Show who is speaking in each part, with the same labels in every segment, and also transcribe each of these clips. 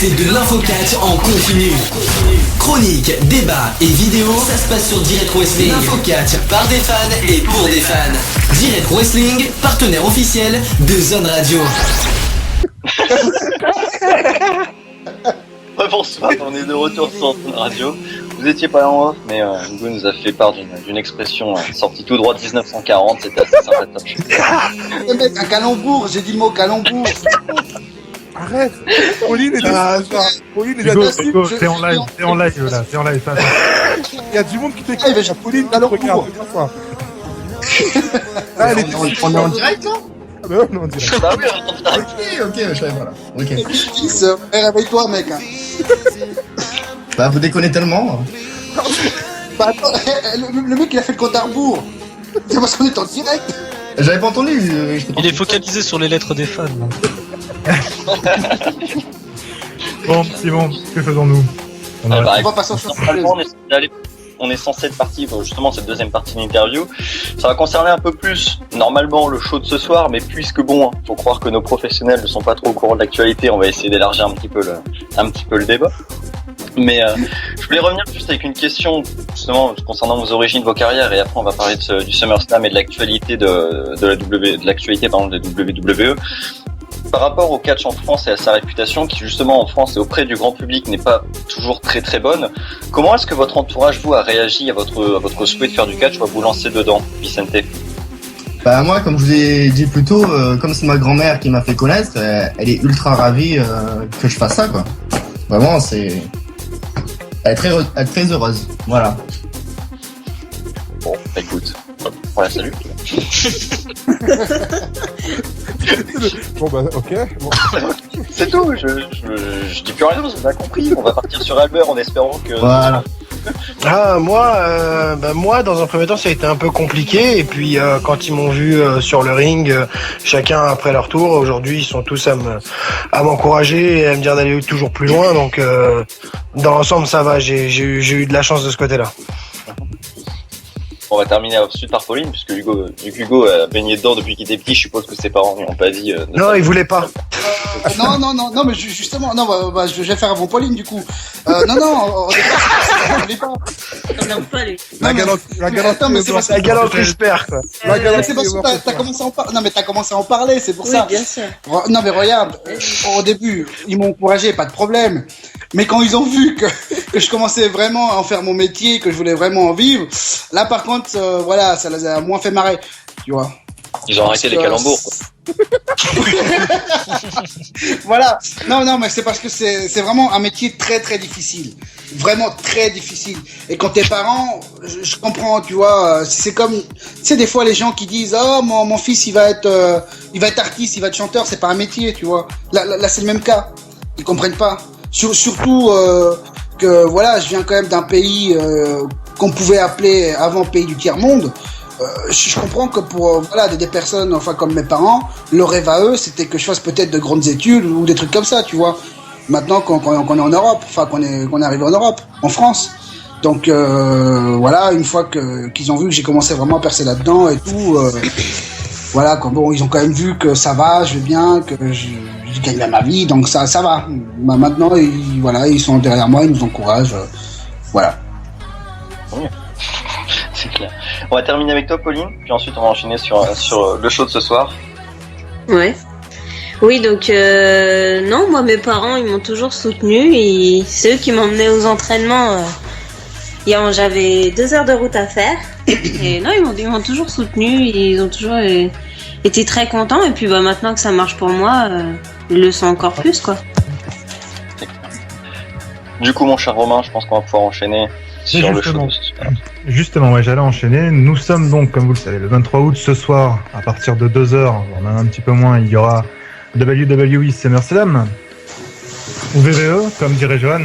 Speaker 1: C'est de l'info-catch en continu. Chronique, débat et vidéo, ça se passe sur Direct Wrestling. L'info-catch par des fans et pour des fans. Direct Wrestling, partenaire officiel de Zone Radio.
Speaker 2: Bonsoir, on est de retour sur Zone Radio. Vous étiez pas en off, mais Hugo nous a fait part d'une expression sortie tout droit de 1940, c'était assez sympathique.
Speaker 3: Mec, un calembour, j'ai dit le mot calembour.
Speaker 4: Arrête. Pauline est
Speaker 5: Hugo, t'es en live, là, t'es en live.
Speaker 4: Il y a du monde qui t'écoute. Pauline, tu regardes.
Speaker 6: On est en direct là?
Speaker 4: Ah bah ouais, on est en direct.
Speaker 2: Bah oui, on est en direct.
Speaker 6: Ok, je savais pas là. Ok.
Speaker 3: Réveille-toi, mec.
Speaker 6: Bah vous déconnez tellement.
Speaker 3: Bah attends, le mec il a fait le compte à rebours. C'est parce qu'on est en direct.
Speaker 6: J'avais pas entendu.
Speaker 7: Il est focalisé sur les lettres des fans.
Speaker 5: Bon, Simon, que faisons-nous?
Speaker 3: On va passer en chose.
Speaker 2: On est censé être parti pour justement cette deuxième partie de l'interview. Ça va concerner un peu plus, normalement, le show de ce soir, mais puisque bon, faut croire que nos professionnels ne sont pas trop au courant de l'actualité, on va essayer d'élargir un petit peu le débat. Mais je voulais revenir juste avec une question justement concernant vos origines, vos carrières, et après on va parler du SummerSlam et de l'actualité de l'actualité de WWE. Par rapport au catch en France et à sa réputation, qui justement en France et auprès du grand public n'est pas toujours très très bonne, comment est-ce que votre entourage vous a réagi à votre souhait de faire du catch ou à vous lancer dedans, Vicente?
Speaker 6: Bah moi, comme je vous ai dit plus tôt, comme c'est ma grand-mère qui m'a fait connaître, elle est ultra ravie que je fasse ça, quoi. Vraiment, elle est très heureuse, voilà.
Speaker 2: Bon, écoute, voilà, salut.
Speaker 4: Bon bah ok. Bon.
Speaker 2: C'est tout, je dis plus rien, vous avez compris. On va partir sur Albert en espérant que...
Speaker 6: Voilà.
Speaker 8: Moi, dans un premier temps, ça a été un peu compliqué. Et puis, quand ils m'ont vu sur le ring, chacun après leur tour, aujourd'hui, ils sont tous à m'encourager et à me dire d'aller toujours plus loin. Donc, dans l'ensemble, ça va. J'ai eu de la chance de ce côté-là.
Speaker 2: On va terminer ensuite par Pauline, puisque Hugo a baigné dedans depuis qu'il était petit. Je suppose que ses parents lui ont pas dit...
Speaker 8: Non, ils voulaient pas.
Speaker 3: Non, mais justement, je vais faire avant Pauline du coup. On voulait pas.
Speaker 4: La galanterie.
Speaker 8: La galanterie se perd, quoi.
Speaker 3: C'est parce que t'as commencé à en parler. Non, mais t'as commencé à en parler, c'est pour ça.
Speaker 9: Oui, bien sûr.
Speaker 3: Non, mais regarde, au début, ils m'ont encouragé, pas de problème. Mais quand ils ont vu que je commençais vraiment à en faire mon métier, que je voulais vraiment en vivre, là, par contre, voilà, ça les a moins fait marrer, tu vois.
Speaker 2: Ils ont arrêté les calembours, quoi.
Speaker 3: Voilà. Non, mais c'est parce que c'est vraiment un métier très très difficile. Vraiment très difficile. Et quand t'es parent, je comprends, tu vois, c'est comme, tu sais, des fois les gens qui disent, oh, mon fils, il va être artiste, il va être chanteur, c'est pas un métier, tu vois. Là, c'est le même cas. Ils comprennent pas. Surtout, que voilà, je viens quand même d'un pays, qu'on pouvait appeler avant pays du tiers-monde. Je comprends que pour des personnes enfin comme mes parents, le rêve à eux c'était que je fasse peut-être de grandes études ou des trucs comme ça, tu vois. Maintenant qu'on est en Europe, enfin qu'on est arrivé en Europe, en France. Donc voilà, une fois qu'ils ont vu que j'ai commencé vraiment à percer là-dedans et tout, voilà quoi. Bon, ils ont quand même vu que ça va, je vais bien, que je gagne bien ma vie, donc ça va. Bah, maintenant ils sont derrière moi, ils nous encouragent, voilà.
Speaker 2: Oui. C'est clair. On va terminer avec toi, Pauline, puis ensuite on va enchaîner sur le show de ce soir.
Speaker 9: Ouais. Oui, donc non, moi mes parents ils m'ont toujours soutenu et c'est eux qui m'emmenaient aux entraînements. J'avais 2 heures de route à faire et non, ils m'ont toujours soutenu, ils ont toujours été très contents et puis maintenant que ça marche pour moi, ils le sont encore plus, quoi.
Speaker 2: Du coup, mon cher Romain, je pense qu'on va pouvoir enchaîner sur le show.
Speaker 5: Justement, ouais, j'allais enchaîner. Nous sommes donc, comme vous le savez, le 23 août ce soir, à partir de 2h, même un petit peu moins, il y aura WWE SummerSlam. Ou VVE, comme dirait Johan.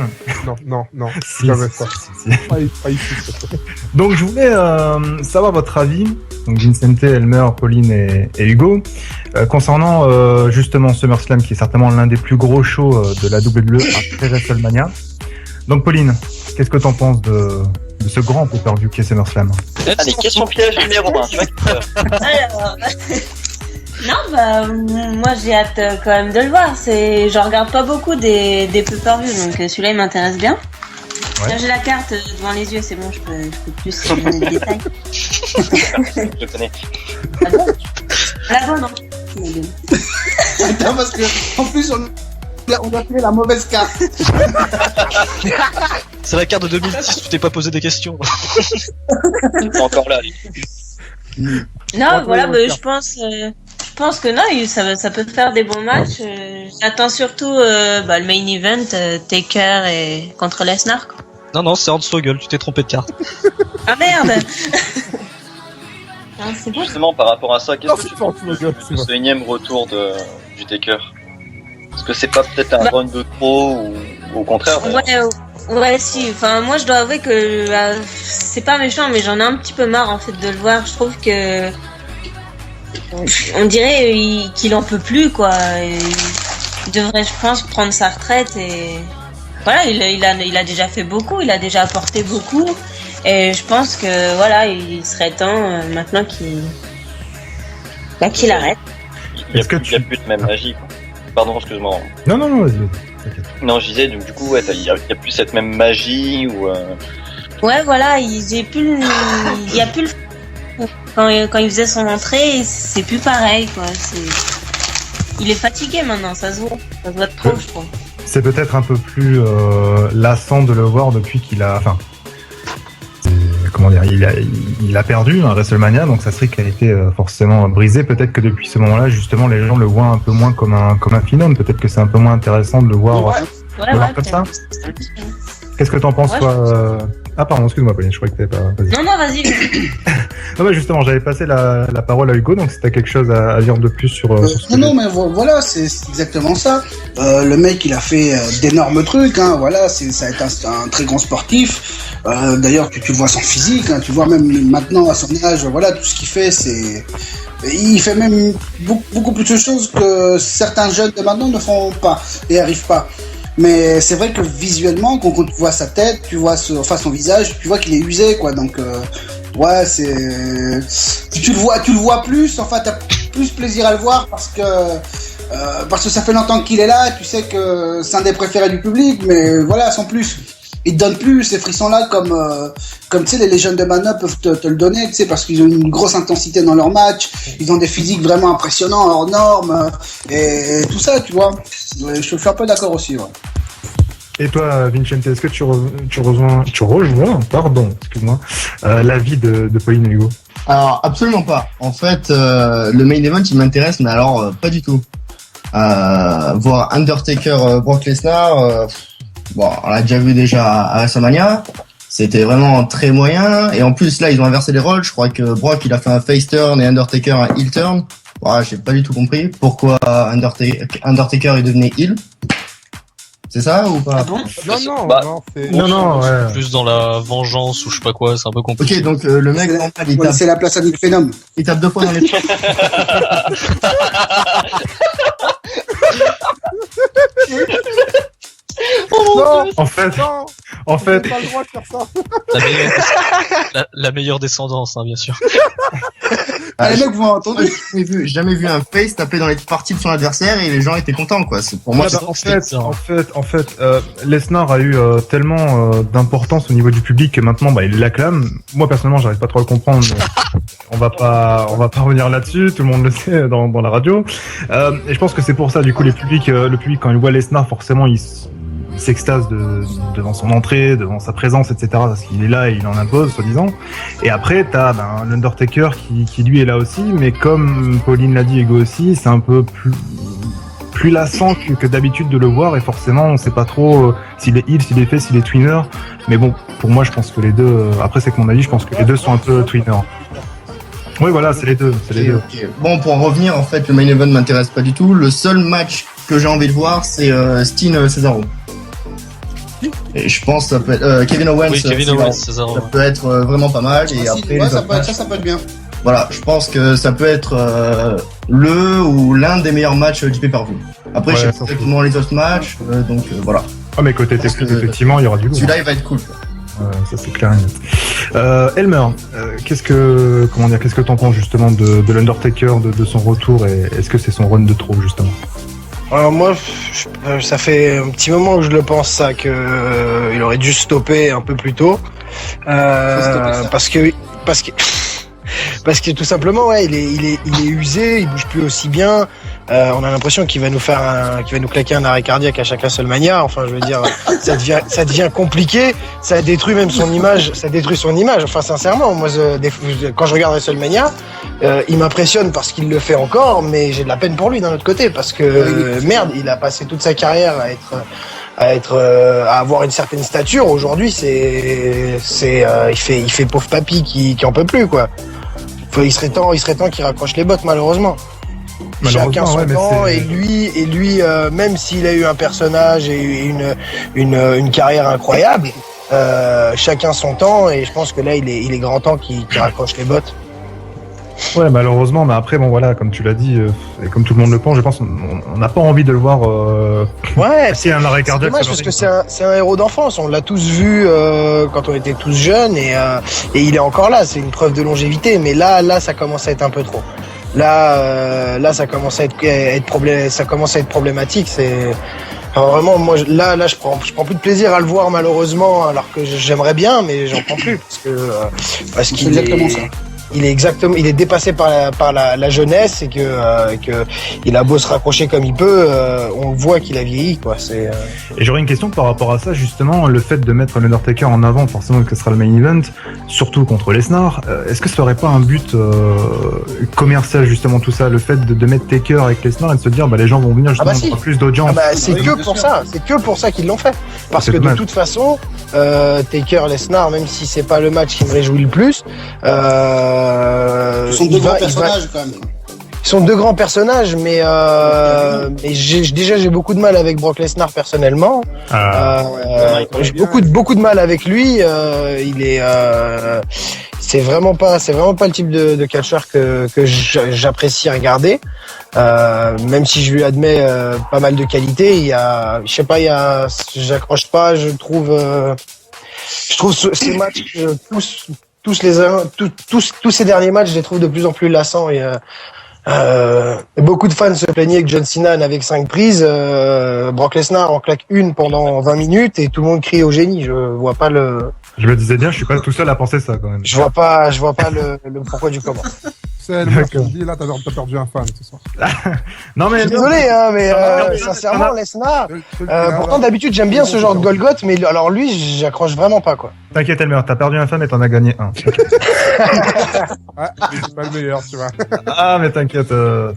Speaker 4: Non,
Speaker 5: Si.
Speaker 4: jamais ça.
Speaker 5: Si.
Speaker 4: Pas ici.
Speaker 5: Donc je voulais savoir votre avis, donc Vicente, Elmer, Pauline et Hugo, concernant justement SummerSlam, qui est certainement l'un des plus gros shows de la WWE après WrestleMania. Donc Pauline, qu'est-ce que t'en penses de ce grand pay-per-view qui est SummerSlam?
Speaker 2: Allez, question piège numéro 1, tu vois.
Speaker 9: Alors, Non, bah, moi j'ai hâte quand même de le voir. Je regarde pas beaucoup des pay-per-view, donc celui-là il m'intéresse bien.
Speaker 5: Ouais.
Speaker 9: Là, j'ai la carte devant les yeux, c'est bon, je peux plus donner de détails.
Speaker 2: Je connais.
Speaker 9: Ah bon? La bonne, non.
Speaker 3: Attends, parce que en plus on a fait la mauvaise carte.
Speaker 7: C'est la carte de 2006, tu t'es pas posé des questions.
Speaker 2: Ils sont encore là.
Speaker 9: Non, voilà, bah, je pense que non, ça peut faire des bons matchs. J'attends surtout le main event, Taker et contre Lesnar. Quoi.
Speaker 7: Non, c'est Hornswoggle, tu t'es trompé de carte.
Speaker 9: Ah merde. Ah, c'est bon.
Speaker 2: Justement, par rapport à ça, qu'est-ce que tu
Speaker 4: Non,
Speaker 2: penses
Speaker 4: c'est
Speaker 2: de ce énième retour du Taker? Est-ce que c'est pas peut-être un run de trop ou au contraire?
Speaker 9: Ouais, si. Enfin, moi, je dois avouer que c'est pas méchant, mais j'en ai un petit peu marre en fait de le voir. Je trouve que on dirait qu'il en peut plus, quoi. Il devrait, je pense, prendre sa retraite et voilà. Il a déjà fait beaucoup, il a déjà apporté beaucoup, et je pense que voilà, il serait temps maintenant qu'il arrête.
Speaker 2: Il y a plus de même magie, quoi. Pardon, excuse-moi.
Speaker 5: Non, vas-y.
Speaker 2: Non, je disais, donc du coup, ouais, il y a plus cette même magie ou.
Speaker 9: Ouais, voilà, il y a plus quand il faisait son entrée, c'est plus pareil, quoi. Il est fatigué maintenant, ça se voit de trop, je trouve.
Speaker 5: C'est peut-être un peu plus lassant de le voir depuis qu'il a. Enfin. Comment dire, il a perdu un WrestleMania, donc sa streak a été forcément brisée. Peut-être que depuis ce moment-là, justement, les gens le voient un peu moins comme un phenom. Peut-être que c'est un peu moins intéressant de le voir, comme ça. Qu'est-ce que t'en penses, toi Ah pardon, excuse-moi, Pauline, je croyais que t'avais pas. Vas-y.
Speaker 9: Non, vas-y.
Speaker 5: Non, bah justement, j'avais passé la parole à Hugo, donc si t'as quelque chose à dire de plus sur ce
Speaker 3: Non, mais voilà, c'est exactement ça. Le mec, il a fait d'énormes trucs, hein, voilà, ça a été un très grand sportif. D'ailleurs, tu vois son physique, hein, tu vois même maintenant à son âge, voilà, tout ce qu'il fait, il fait même beaucoup plus de choses que certains jeunes de maintenant ne font pas et arrivent pas. Mais c'est vrai que visuellement, quand tu vois sa tête, tu vois son visage, tu vois qu'il est usé, quoi. Donc, ouais, tu le vois plus. Enfin, t'as plus plaisir à le voir parce que ça fait longtemps qu'il est là. Tu sais que c'est un des préférés du public, mais voilà, sans plus. Ils te donnent plus ces frissons-là comme tu sais, les jeunes de maintenant peuvent te le donner, tu sais, parce qu'ils ont une grosse intensité dans leur match, ils ont des physiques vraiment impressionnants, hors normes, et tout ça, tu vois. Je suis un peu d'accord aussi, ouais.
Speaker 5: Et toi, Vincente, est-ce que tu rejoins, l'avis de Pauline et Hugo?
Speaker 6: Alors, absolument pas. En fait, le main event, il m'intéresse, mais alors, pas du tout. Voir Undertaker, Brock Lesnar, bon, on l'a déjà vu déjà à WrestleMania. C'était vraiment très moyen. Et en plus, là, ils ont inversé les rôles. Je crois que Brock, il a fait un face turn et Undertaker un heel turn. Voilà, j'ai pas du tout compris pourquoi Undertaker est devenu heel. C'est ça ou pas?
Speaker 9: Ah bon?
Speaker 5: Non, ouais.
Speaker 7: Plus dans la vengeance ou je sais pas quoi, c'est un peu compliqué.
Speaker 6: Ok, donc le mec,
Speaker 3: c'est la place à du phénomène.
Speaker 6: Il tape 2 fois dans les
Speaker 5: En fait,
Speaker 4: pas le droit de faire ça.
Speaker 7: La meilleure descendance, hein, bien sûr.
Speaker 3: Les mecs, vous m'entendez?
Speaker 6: Jamais vu un face taper dans les parties de son adversaire et les gens étaient contents, quoi. Pour moi,
Speaker 5: en fait, Lesnar a eu tellement d'importance au niveau du public que maintenant, il l'acclame. Moi, personnellement, j'arrive pas trop à le comprendre. Mais on va pas revenir là-dessus. Tout le monde le sait dans la radio. Et je pense que c'est pour ça, du coup, le public, quand il voit Lesnar, forcément, il s'extase devant son entrée, devant sa présence, etc. Parce qu'il est là et il en impose, soi-disant. Et après, t'as l'Undertaker qui lui est là aussi, mais comme Pauline l'a dit, Hugo aussi, c'est un peu plus lassant que d'habitude de le voir, et forcément, on sait pas trop s'il est heel, s'il est face, s'il est twinner. Mais bon, pour moi, je pense que les deux, après c'est que mon avis, je pense que les deux sont un peu twinner. Oui, voilà, c'est les deux.
Speaker 6: Okay. Bon, pour en revenir, en fait, le main event m'intéresse pas du tout. Le seul match que j'ai envie de voir, c'est Steen Cesaro. Et je pense que ça peut être Kevin Owens.
Speaker 7: Oui, Kevin Owens, Cesaro.
Speaker 6: Ça peut être vraiment pas mal. Et après,
Speaker 3: ça peut être bien.
Speaker 6: Voilà, je pense que ça peut être le ou l'un des meilleurs matchs du pay-per-view. Après, je sais pas exactement les autres matchs, donc voilà.
Speaker 5: Ah, mais côté technique, effectivement, il y aura du lourd.
Speaker 6: Celui-là, il va être cool.
Speaker 5: Ça c'est clair et net. Elmer, qu'est-ce que t'en penses justement de l'Undertaker, de son retour, et est-ce que c'est son run de trop justement?
Speaker 8: Alors moi, ça fait un petit moment que je le pense ça, que il aurait dû stopper un peu plus tôt, parce que tout simplement, ouais, il est usé, il bouge plus aussi bien. On a l'impression qu'il va nous claquer un arrêt cardiaque à chaque WrestleMania. Enfin, je veux dire, ça devient compliqué. Ça détruit même son image. Ça détruit son image. Enfin, sincèrement, moi, quand je regarde WrestleMania, il m'impressionne parce qu'il le fait encore, mais j'ai de la peine pour lui d'un autre côté, parce que merde, il a passé toute sa carrière à avoir une certaine stature. Aujourd'hui, il fait pauvre papy qui en peut plus, quoi. Il serait temps qu'il raccroche les bottes, malheureusement. Chacun son temps, et lui, même s'il a eu un personnage et une carrière incroyable, chacun son temps, et je pense que là, il est grand temps qu'il raccroche les bottes.
Speaker 5: Ouais, malheureusement, mais après, bon, voilà, comme tu l'as dit, et comme tout le monde le pense, je pense on n'a pas envie de le voir.
Speaker 8: Ouais,
Speaker 5: c'est un arrêt cardiaque.
Speaker 8: Dommage parce que c'est un héros d'enfance. On l'a tous vu quand on était tous jeunes, et il est encore là. C'est une preuve de longévité, mais là, ça commence à être un peu trop. Là, ça commence à être problématique. Alors vraiment, moi, là, je prends plus de plaisir à le voir, malheureusement, alors que j'aimerais bien, mais j'en prends plus parce qu'il est exactement ça. Il est dépassé par la jeunesse, et que il a beau se raccrocher comme il peut, on voit qu'il a vieilli, quoi.
Speaker 5: Et j'aurais une question par rapport à ça, justement, le fait de mettre l'Undertaker en avant, forcément que ce sera le main event, surtout contre Lesnar. Est-ce que ça aurait pas un but commercial, justement, tout ça, le fait de mettre Taker avec Lesnar et de se dire les gens vont venir justement pour plus d'audience.
Speaker 8: C'est que pour ça qu'ils l'ont fait, parce que de toute façon, Taker Lesnar, même si c'est pas le match qui me réjouit le plus,
Speaker 3: ce sont deux grands personnages quand même.
Speaker 8: Ils sont deux grands personnages, mais j'ai beaucoup de mal avec Brock Lesnar personnellement. J'ai beaucoup de mal avec lui. C'est vraiment pas le type de catcheur que j'apprécie regarder. Même si je lui admets pas mal de qualités, j'accroche pas. Je trouve ces matchs tous ces derniers matchs, je les trouve de plus en plus lassants, et beaucoup de fans se plaignaient que John Cena n'avait que 5 prises, Brock Lesnar en claque une pendant 20 minutes, et tout le monde crie au génie. Je vois pas le...
Speaker 5: Je me disais bien, je suis pas tout seul à penser ça quand même.
Speaker 8: Je vois pas le pourquoi du comment.
Speaker 4: C'est le mec qui dit là, t'as perdu un fan ce soir.
Speaker 5: Non mais
Speaker 8: désolé, mais sincèrement, Lesnar. Pourtant d'habitude j'aime bien ce genre de Golgoth, mais alors lui, j'accroche vraiment pas, quoi.
Speaker 5: T'inquiète Elmer, t'as perdu un fan et t'en as gagné un.
Speaker 4: Ouais, mais c'est pas le meilleur, tu vois.
Speaker 5: Ah mais t'inquiète.
Speaker 4: Non,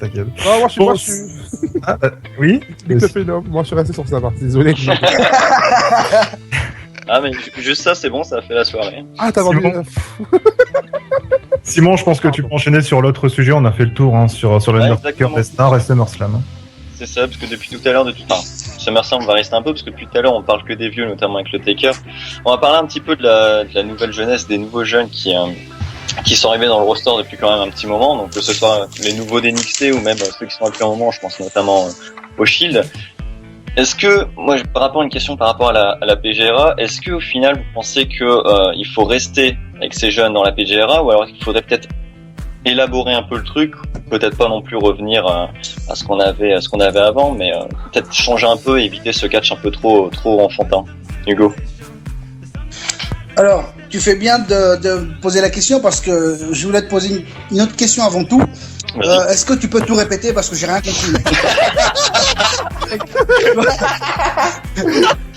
Speaker 4: moi je suis.
Speaker 5: Oui.
Speaker 4: Moi je suis resté sur sa partie. Désolé.
Speaker 2: Ah mais juste ça, c'est bon, ça a fait la soirée.
Speaker 4: Ah, t'as vendu.
Speaker 5: Simon, je pense que tu peux enchaîner sur l'autre sujet. On a fait le tour sur le Undertaker, Lesnar et SummerSlam.
Speaker 2: C'est ça, parce que depuis tout à l'heure, SummerSlam, on va rester un peu, parce que depuis tout à l'heure, on parle que des vieux, notamment avec le Taker. On va parler un petit peu de la nouvelle jeunesse, des nouveaux jeunes qui sont arrivés dans le roster depuis quand même un petit moment. Donc que ce soit les nouveaux d'NXT ou même ceux qui sont depuis un moment, je pense notamment au Shield. Est-ce que, moi, par rapport à une question par rapport à la PGRA, est-ce que au final vous pensez que il faut rester avec ces jeunes dans la PGRA, ou alors il faudrait peut-être élaborer un peu le truc, peut-être pas non plus revenir à ce qu'on avait avant, mais peut-être changer un peu et éviter ce catch un peu trop enfantin. Hugo.
Speaker 3: Alors, tu fais bien de poser la question, parce que je voulais te poser une autre question avant tout. Est-ce que tu peux tout répéter, parce que j'ai rien compris.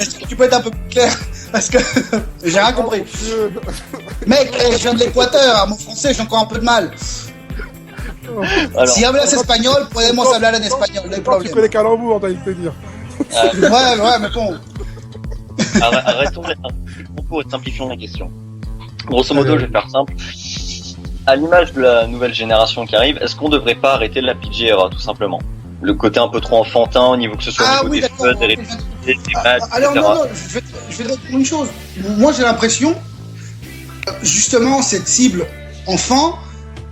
Speaker 3: Est-ce que tu peux être un peu plus clair, parce que j'ai rien compris. Mec, je viens de l'Équateur, à mon français j'ai encore un peu de mal. Alors, si hablas espagnol, podemos hablar en espagnol, no hay problème.
Speaker 4: Tu connais calembour, t'as envie de te dire.
Speaker 3: Ouais, mais bon.
Speaker 2: Arrêtons les propos et simplifions la question. Grosso modo, je vais faire simple. À l'image de la nouvelle génération qui arrive, est-ce qu'on devrait pas arrêter la PGRA, tout simplement? Le côté un peu trop enfantin, au niveau que ce soit au niveau des feux, des répétitions, des matchs,
Speaker 3: alors
Speaker 2: etc.
Speaker 3: non, je vais te répondre une chose. Moi, j'ai l'impression, justement, cette cible enfant,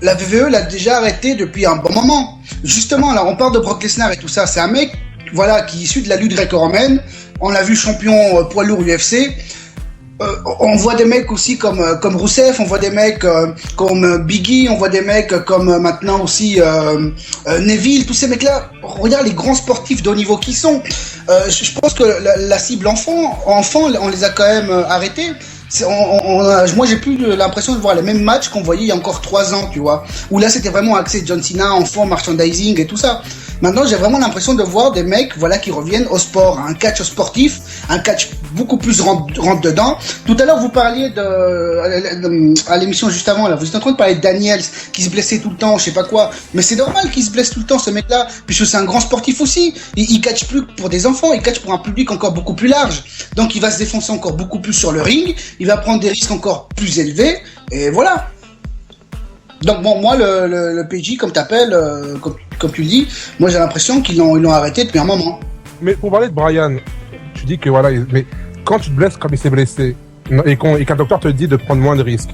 Speaker 3: la WWE l'a déjà arrêté depuis un bon moment. Justement, alors on parle de Brock Lesnar et tout ça, c'est un mec, voilà, qui est issu de la lutte gréco-romaine. On l'a vu champion poids lourd UFC. on voit des mecs aussi comme Rousseff, on voit des mecs comme Biggie, on voit des mecs comme maintenant aussi Neville, tous ces mecs-là. Regarde les grands sportifs de haut niveau qui sont. Je pense que la cible enfant, on les a quand même arrêtés. Moi, j'ai plus l'impression de voir les mêmes matchs qu'on voyait il y a encore 3 ans, tu vois. Où là, c'était vraiment axé John Cena, enfant, merchandising et tout ça. Maintenant, j'ai vraiment l'impression de voir des mecs, voilà, qui reviennent au sport, un catch sportif, un catch beaucoup plus rentre dedans. Tout à l'heure, vous parliez à l'émission juste avant, là, vous êtes en train de parler de Daniels, qui se blessait tout le temps, je sais pas quoi. Mais c'est normal qu'il se blesse tout le temps, ce mec-là, puisque c'est un grand sportif aussi. Il catch plus pour des enfants, il catch pour un public encore beaucoup plus large. Donc, il va se défoncer encore beaucoup plus sur le ring, il va prendre des risques encore plus élevés, et voilà. Donc bon, moi, le PJ, comme t'appelles, comme tu le dis, moi j'ai l'impression qu'ils l'ont arrêté depuis un moment.
Speaker 4: Mais pour parler de Brian, tu dis que voilà, mais quand tu te blesses comme il s'est blessé, et qu'un docteur te dit de prendre moins de risques,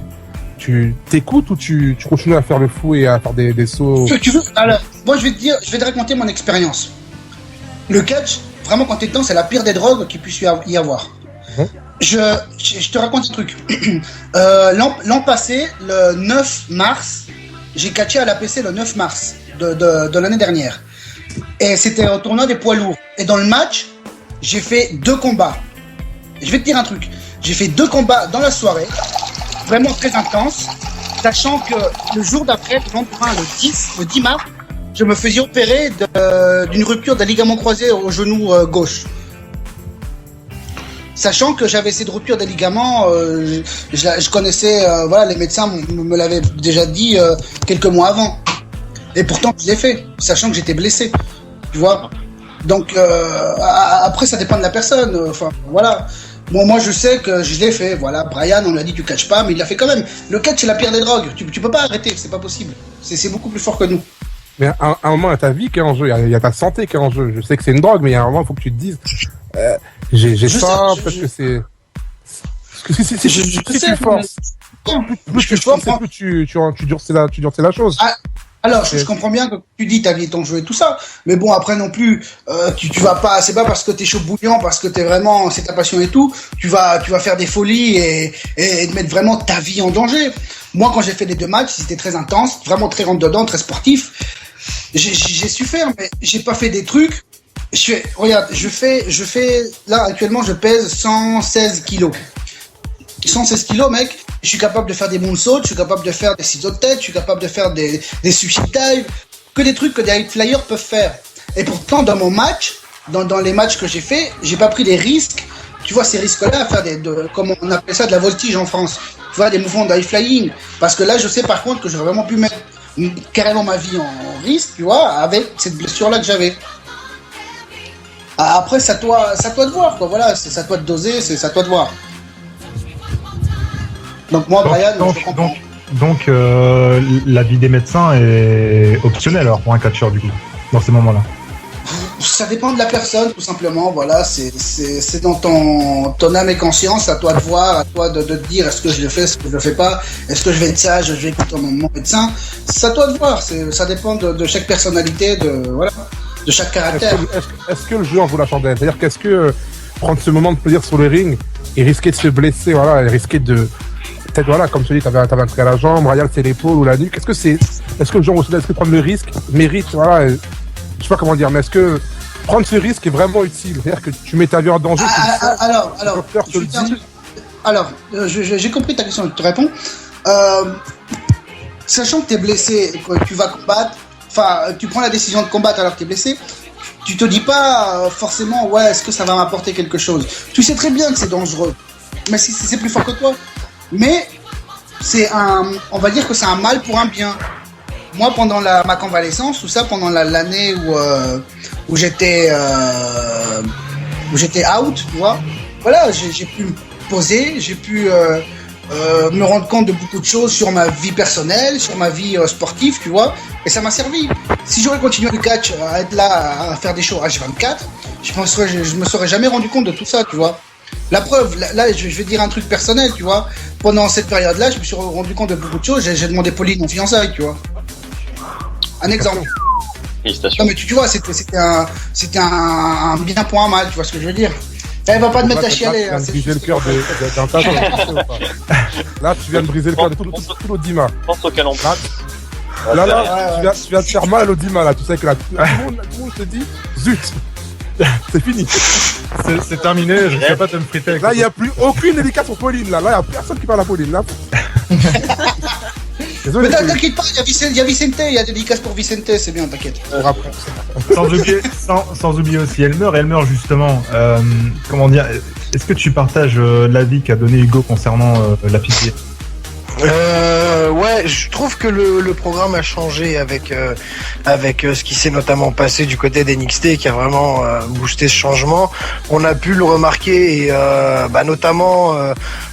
Speaker 4: tu t'écoutes ou tu continues à faire le fou et à faire des sauts?
Speaker 3: Tu veux, alors, moi je vais te raconter mon expérience. Le catch, vraiment quand t'es dedans, c'est la pire des drogues qu'il puisse y avoir. Je te raconte un truc. L'an passé, le 9 mars, j'ai catché à l'APC le 9 mars de l'année dernière. Et c'était au tournoi des poids lourds. Et dans le match, j'ai fait 2 combats. Et je vais te dire un truc. J'ai fait 2 combats dans la soirée, vraiment très intenses, sachant que le jour d'après, le 10 mars, je me faisais opérer d'une rupture d'un ligament croisé au genou gauche. Sachant que j'avais cette rupture des ligaments, je connaissais, voilà, les médecins me l'avaient déjà dit quelques mois avant. Et pourtant, je l'ai fait, sachant que j'étais blessé, tu vois. Donc, après, ça dépend de la personne. Enfin, voilà. Moi, je sais que je l'ai fait. Voilà, Brian, on lui a dit tu catches pas, mais il l'a fait quand même. Le catch, c'est la pire des drogues. Tu peux pas arrêter, c'est pas possible. C'est beaucoup plus fort que nous.
Speaker 4: Mais à un moment, il y a ta vie qui est en jeu, il y a ta santé qui est en jeu. Je sais que c'est une drogue, mais il y a un moment, il faut que tu te dises, j'ai ça, parce que c'est... Si tu forces, plus tu forces, plus tu durcis la chose.
Speaker 3: Alors, je comprends bien que tu dis ta vie est en jeu et tout ça, mais bon, après non plus, tu vas pas, c'est pas parce que t'es chaud bouillant, parce que t'es vraiment, c'est ta passion et tout, tu vas faire des folies et te mettre vraiment ta vie en danger. Moi, quand j'ai fait les 2 matchs, c'était très intense, vraiment très rentre dedans, très sportif. J'ai su faire, mais j'ai pas fait des trucs. Regarde, je fais, là, actuellement, je pèse 116 kilos. 116 kilos, mec. Je suis capable de faire des moonsaults, je suis capable de faire des ciseaux de tête, je suis capable de faire des sushi dive, que des trucs que des high flyers peuvent faire. Et pourtant, dans mon match, dans les matchs que j'ai fait, j'ai pas pris les risques. Tu vois, ces risques-là, à faire comme on appelle ça, de la voltige en France. Tu vois, des mouvements de high flying. Parce que là, je sais par contre que j'aurais vraiment pu mettre carrément ma vie en risque, tu vois, avec cette blessure-là que j'avais. Après, c'est à toi de voir, quoi. Voilà, c'est à toi de doser, c'est à toi de voir. Donc moi, Brian, je comprends.
Speaker 5: Donc la vie des médecins est optionnelle alors pour un catcheur du coup, dans ces moments-là.
Speaker 3: Ça dépend de la personne, tout simplement. Voilà, c'est dans ton âme et conscience, à toi de voir, à toi de te dire est-ce que je le fais, est-ce que je le fais pas, est-ce que je vais être sage, je vais écouter mon médecin. C'est à toi de voir. Ça dépend de chaque personnalité, de chaque caractère.
Speaker 4: Est-ce que le jeu en vaut la chandelle? C'est-à-dire qu'est-ce que prendre ce moment de plaisir sur le ring et risquer de se blesser, voilà, et risquer de peut-être, voilà, comme tu dis, t'avais un truc à la jambe, Royal c'est l'épaule ou la nuque. Est-ce que le genre aussi, est-ce que prendre le risque mérite, voilà, je sais pas comment dire, mais est-ce que prendre ce risque est vraiment utile? C'est-à-dire que tu mets ta vie en danger.
Speaker 3: J'ai compris ta question, je te réponds. Sachant que t'es blessé et que tu vas combattre, enfin, tu prends la décision de combattre alors que t'es blessé, tu te dis pas forcément, ouais, est-ce que ça va m'apporter quelque chose? Tu sais très bien que c'est dangereux, mais c'est plus fort que toi. Mais on va dire que c'est un mal pour un bien. Moi, pendant ma convalescence, tout ça, pendant l'année où j'étais out, tu vois, voilà, j'ai pu me poser, j'ai pu me rendre compte de beaucoup de choses sur ma vie personnelle, sur ma vie sportive, tu vois, et ça m'a servi. Si j'aurais continué le catch, à être là, à faire des shows H24, je me serais jamais rendu compte de tout ça, tu vois. La preuve, là, je vais dire un truc personnel, tu vois. Pendant cette période-là, je me suis rendu compte de beaucoup de choses. J'ai demandé Pauline en fiançailles, tu vois. Un exemple.
Speaker 2: Félicitations.
Speaker 3: Non, mais tu vois, c'était un bien pour un mal, tu vois ce que je veux dire. Elle va pas te mettre à
Speaker 4: Là,
Speaker 3: chialer.
Speaker 4: tu viens de briser le cœur d'un tas de Là, tu viens de briser le cœur de tout l'Audima.
Speaker 2: Pense au calendrier.
Speaker 4: Là, tu viens de faire mal à l'Audima, là. Tu sais que là, tout le monde se dit, zut, c'est fini.
Speaker 5: C'est terminé, je ne sais pas te me friter avec
Speaker 4: Là, il n'y a plus aucune dédicace pour Pauline, là. Là, il n'y a personne qui parle à Pauline, là. Désolé.
Speaker 3: Mais t'inquiète pas, il y a Vicente, il y a dédicace pour Vicente, c'est bien, t'inquiète.
Speaker 5: Sans oublier aussi Elmer justement, comment dire, est-ce que tu partages l'avis qu'a donné Hugo concernant la PGA?
Speaker 8: Ouais, je trouve que le programme a changé avec ce qui s'est notamment passé du côté d'NXT qui a vraiment boosté ce changement. On a pu le remarquer et notamment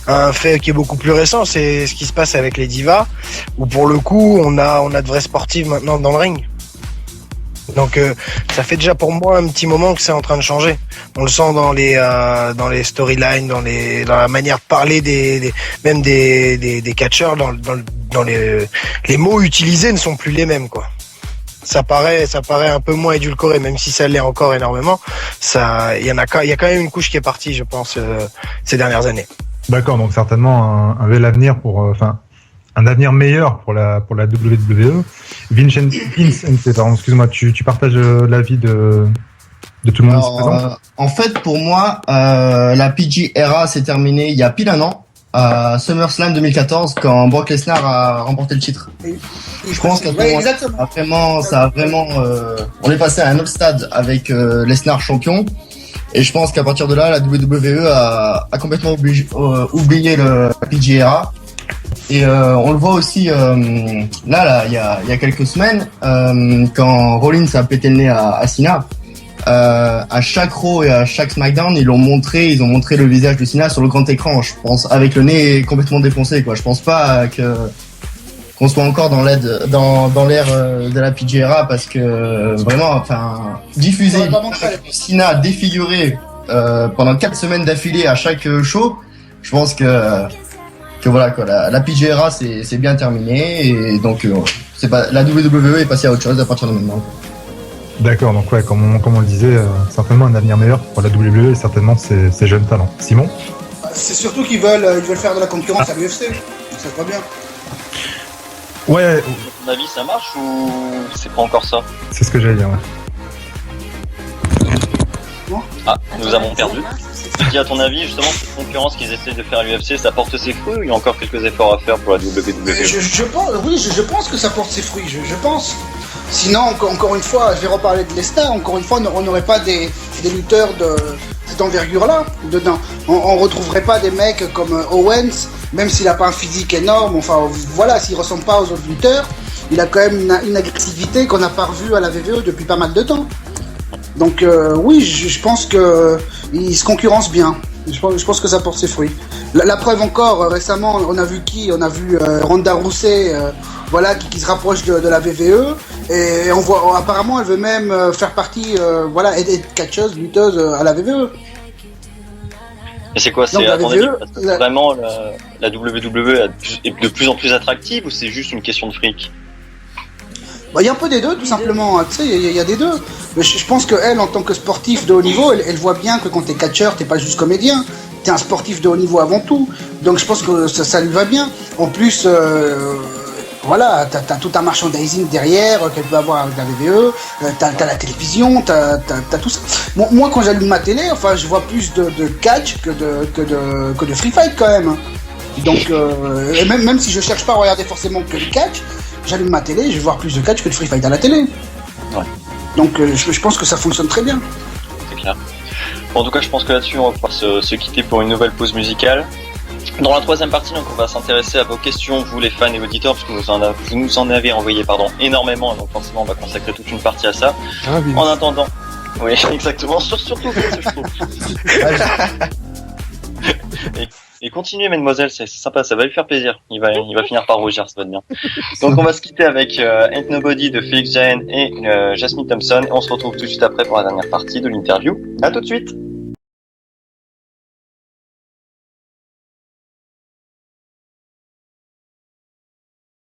Speaker 8: un fait qui est beaucoup plus récent, c'est ce qui se passe avec les divas où pour le coup on a de vraies sportives maintenant dans le ring. Donc ça fait déjà pour moi un petit moment que c'est en train de changer. On le sent dans les storylines, dans la manière de parler des catcheurs, dans les mots utilisés ne sont plus les mêmes quoi. Ça paraît un peu moins édulcoré, même si ça l'est encore énormément. Il y a quand même une couche qui est partie, je pense, ces dernières années.
Speaker 5: D'accord, donc certainement un bel avenir un avenir meilleur pour la WWE. Vincent, pardon, excuse-moi, tu partages l'avis de tout le monde ici présent?
Speaker 6: En fait, pour moi, la PG era s'est terminée il y a pile un an, à SummerSlam 2014, quand Brock Lesnar a remporté le titre. Je pense qu'à ce moment, ça a vraiment, on est passé à un autre stade avec Lesnar champion. Et je pense qu'à partir de là, la WWE a complètement oublié la PG era. Et on le voit aussi il y a quelques semaines quand Rollins a pété le nez à Cena, à chaque Raw et à chaque SmackDown ils ont montré le visage de Cena sur le grand écran, je pense, avec le nez complètement défoncé quoi. Je pense pas qu'on soit encore dans l'ère de la PG era, parce que vraiment diffuser Cena défiguré pendant 4 semaines d'affilée à chaque show, je pense que voilà quoi, la PG era c'est bien terminé, et donc c'est pas, la WWE est passée à autre chose à partir de maintenant.
Speaker 5: D'accord, donc ouais, comme on le disait, certainement un avenir meilleur pour la WWE et certainement ces jeunes talents. Simon?
Speaker 3: C'est surtout qu'ils veulent faire de la concurrence à l'UFC, ça se voit bien.
Speaker 5: Ouais.
Speaker 2: À ton avis, ça marche ou c'est pas encore ça?
Speaker 5: C'est ce que j'allais dire, ouais.
Speaker 2: Ah, nous avons perdu. Tu dis à ton avis, justement, cette concurrence qu'ils essaient de faire à l'UFC, ça porte ses fruits ou il y a encore quelques efforts à faire pour la WWE?
Speaker 3: Je pense que ça porte ses fruits, je pense. Sinon, encore une fois, je vais reparler de Lesnar, encore une fois, on n'aurait pas des lutteurs de cette envergure-là dedans. On retrouverait pas des mecs comme Owens, même s'il a pas un physique énorme, enfin voilà, s'il ressemble pas aux autres lutteurs, il a quand même une agressivité qu'on n'a pas revue à la WWE depuis pas mal de temps. Donc oui, je pense que ils se concurrencent bien. Je pense que ça porte ses fruits. La preuve encore, récemment, on a vu Ronda Rousey, qui se rapproche de la WWE, et on voit apparemment elle veut même faire partie, être catcheuse, lutteuse à la WWE.
Speaker 2: Et c'est quoi, c'est à ton avis, vraiment la WWE est de plus en plus attractive ou c'est juste une question de fric?
Speaker 3: Il y a un peu des deux, tout simplement. Tu sais, il y a des deux. Mais je pense qu'elle, en tant que sportif de haut niveau, elle voit bien que quand t'es catcheur, t'es pas juste comédien. T'es un sportif de haut niveau avant tout. Donc je pense que ça lui va bien. En plus, t'as tout un merchandising derrière qu'elle peut avoir avec la WWE. T'as la télévision, t'as tout ça. Bon, moi, quand j'allume ma télé, je vois plus de catch que de free fight quand même. Donc, et même si je cherche pas à regarder forcément que le catch, j'allume ma télé, je vais voir plus de catch que de free fight à la télé.
Speaker 2: Ouais.
Speaker 3: Donc je pense que ça fonctionne très bien.
Speaker 2: C'est clair. Bon, en tout cas, je pense que là-dessus, on va pouvoir se quitter pour une nouvelle pause musicale. Dans la troisième partie, donc, on va s'intéresser à vos questions, vous les fans et auditeurs, parce que vous nous en avez envoyé énormément, et donc forcément, on va consacrer toute une partie à ça.
Speaker 4: Ah, oui.
Speaker 2: En attendant, oui, exactement, surtout, je trouve. Et continuez, mademoiselle, c'est sympa, ça va lui faire plaisir. Il va finir par rougir, ça va être bien. Donc on va se quitter avec Ain't Nobody de Felix Jaehn et Jasmine Thompson, et on se retrouve tout de suite après pour la dernière partie de l'interview. À tout de suite.